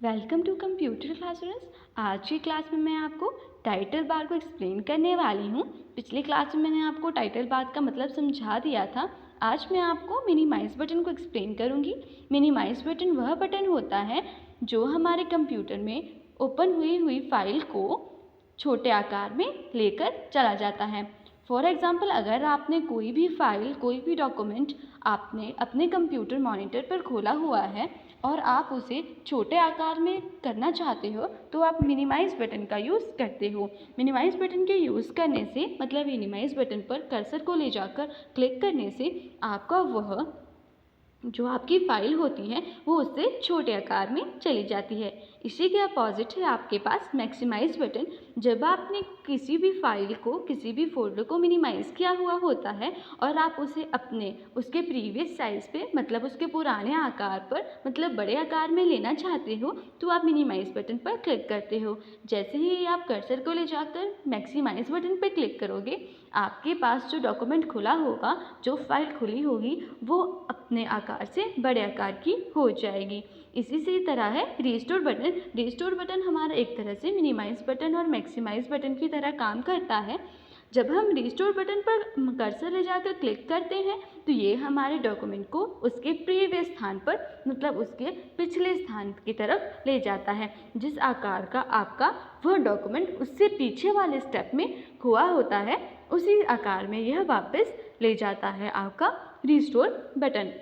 Welcome to computer class students. आज की class में मैं आपको टाइटल बार को एक्सप्लेन करने वाली हूँ। पिछली क्लास में मैंने आपको टाइटल बार का मतलब समझा दिया था। आज मैं आपको मिनिमाइज बटन को एक्सप्लेन करूँगी। मिनिमाइज बटन वह बटन होता है जो हमारे कंप्यूटर में ओपन हुई फाइल को छोटे आकार में लेकर चला जाता है। फॉर एग्ज़ाम्पल, अगर आपने कोई भी फाइल, कोई भी डॉक्यूमेंट आपने अपने कंप्यूटर मॉनिटर पर खोला हुआ है और आप उसे छोटे आकार में करना चाहते हो तो आप मिनिमाइज बटन का यूज़ करते हो। मिनिमाइज बटन के यूज़ करने से मतलब मिनिमाइज बटन पर कर्सर को ले जाकर क्लिक करने से आपका वह जो आपकी फ़ाइल होती है वो उससे छोटे आकार में चली जाती है। इसी के अपोजिट है आपके पास मैक्सिमाइज बटन। जब आपने किसी भी फाइल को, किसी भी फोल्डर को मिनिमाइज़ किया हुआ होता है और आप उसे उसके प्रीवियस साइज़ पे मतलब उसके पुराने आकार पर मतलब बड़े आकार में लेना चाहते हो तो आप मिनिमाइज़ बटन पर क्लिक करते हो। जैसे ही आप कर्सर को ले जाकर मैक्सिमाइज़ बटन पर क्लिक करोगे, आपके पास जो डॉक्यूमेंट खुला होगा, जो फाइल खुली होगी, वो अपने आकार से बड़े आकार की हो जाएगी। इसी से तरह है रिस्टोर बटन। रिस्टोर बटन हमारा एक तरह से मिनिमाइज बटन और मैक्सिमाइज बटन की तरह काम करता है। जब हम रिस्टोर बटन पर कर्सर ले जाकर क्लिक करते हैं तो ये हमारे डॉक्यूमेंट को उसके प्रीवियस स्थान पर मतलब उसके पिछले स्थान की तरफ ले जाता है। जिस आकार का आपका वह डॉक्यूमेंट उससे पीछे वाले स्टेप में हुआ होता है, उसी आकार में यह वापस ले जाता है आपका रिस्टोर बटन।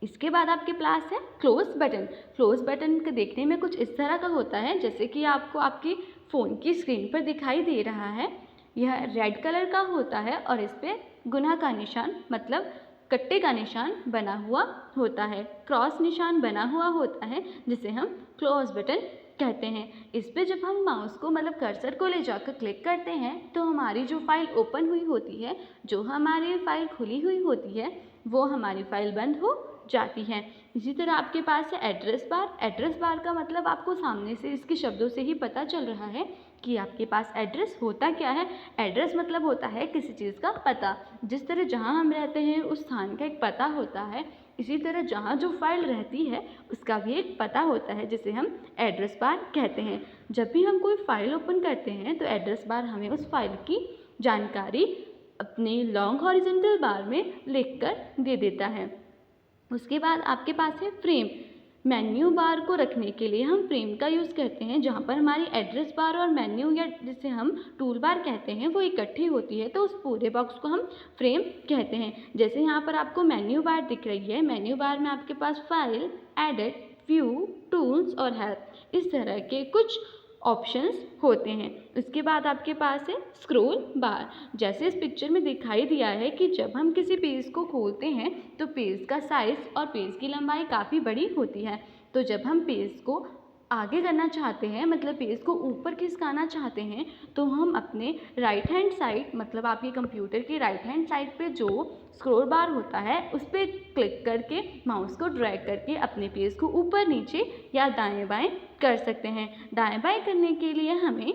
इसके बाद आपके पास है क्लोज बटन। क्लोज बटन को देखने में कुछ इस तरह का होता है जैसे कि आपको आपकी फ़ोन की स्क्रीन पर दिखाई दे रहा है। यह रेड कलर का होता है और इस पर गुना का निशान मतलब कट्टे का निशान बना हुआ होता है, क्रॉस निशान बना हुआ होता है, जिसे हम क्लोज बटन कहते हैं। इस पर जब हम माउस को मतलब कर्सर को ले जाकर क्लिक करते हैं तो हमारी जो फाइल ओपन हुई होती है, जो हमारी फाइल खुली हुई होती है, वो हमारी फाइल बंद हो जाती है। इसी तरह आपके पास है एड्रेस बार। एड्रेस बार का मतलब आपको सामने से इसके शब्दों से ही पता चल रहा है कि आपके पास एड्रेस होता क्या है। एड्रेस मतलब होता है किसी चीज़ का पता। जिस तरह जहाँ हम रहते हैं उस स्थान का एक पता होता है, इसी तरह जहाँ जो फाइल रहती है उसका भी एक पता होता है, जिसे हम एड्रेस बार कहते हैं। जब भी हम कोई फाइल ओपन करते हैं तो एड्रेस बार हमें उस फाइल की जानकारी अपने लॉन्ग हॉरिजॉन्टल बार में लिख कर दे देता है। उसके बाद आपके पास है फ्रेम। मेन्यू बार को रखने के लिए हम फ्रेम का यूज़ करते हैं, जहाँ पर हमारी एड्रेस बार और मेन्यू या जिसे हम टूल बार कहते हैं वो इकट्ठी होती है, तो उस पूरे बॉक्स को हम फ्रेम कहते हैं। जैसे यहाँ पर आपको मेन्यू बार दिख रही है। मेन्यू बार में आपके पास फाइल, एडिट, व्यू, टूल्स और हेल्प, इस तरह के कुछ ऑप्शंस होते हैं। उसके बाद आपके पास है स्क्रॉल बार। जैसे इस पिक्चर में दिखाई दिया है कि जब हम किसी पेज को खोलते हैं तो पेज का साइज़ और पेज की लंबाई काफ़ी बड़ी होती है। तो जब हम पेज को आगे करना चाहते हैं मतलब पेज को ऊपर खिसकाना चाहते हैं तो हम अपने राइट हैंड साइड मतलब आपके कंप्यूटर की राइट हैंड साइड पे जो स्क्रॉल बार होता है उस पर क्लिक करके माउस को ड्रैग करके अपने पेज को ऊपर नीचे या दाएं बाएं कर सकते हैं। दाएं बाएं करने के लिए हमें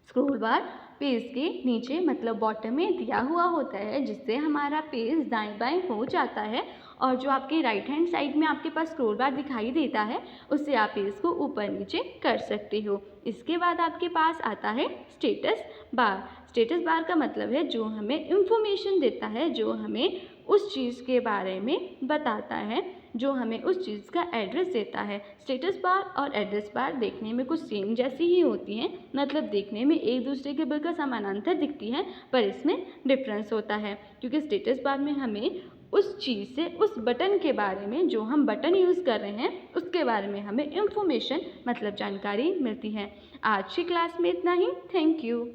स्क्रॉल बार पेज के नीचे मतलब बॉटम में दिया हुआ होता है, जिससे हमारा पेज दाएं बाएं हो जाता है। और जो आपके राइट हैंड साइड में आपके पास स्क्रॉल बार दिखाई देता है उससे आप पेज को ऊपर नीचे कर सकते हो। इसके बाद आपके पास आता है स्टेटस बार। स्टेटस बार का मतलब है जो हमें इंफॉर्मेशन देता है, जो हमें उस चीज़ के बारे में बताता है, जो हमें उस चीज़ का एड्रेस देता है। स्टेटस बार और एड्रेस बार देखने में कुछ सेम जैसी ही होती हैं, मतलब देखने में एक दूसरे के बिल्कुल समानांतर दिखती हैं, पर इसमें डिफरेंस होता है क्योंकि स्टेटस बार में हमें उस चीज़ से, उस बटन के बारे में, जो हम बटन यूज़ कर रहे हैं उसके बारे में हमें इंफॉर्मेशन मतलब जानकारी मिलती है। आज की क्लास में इतना ही। Thank you.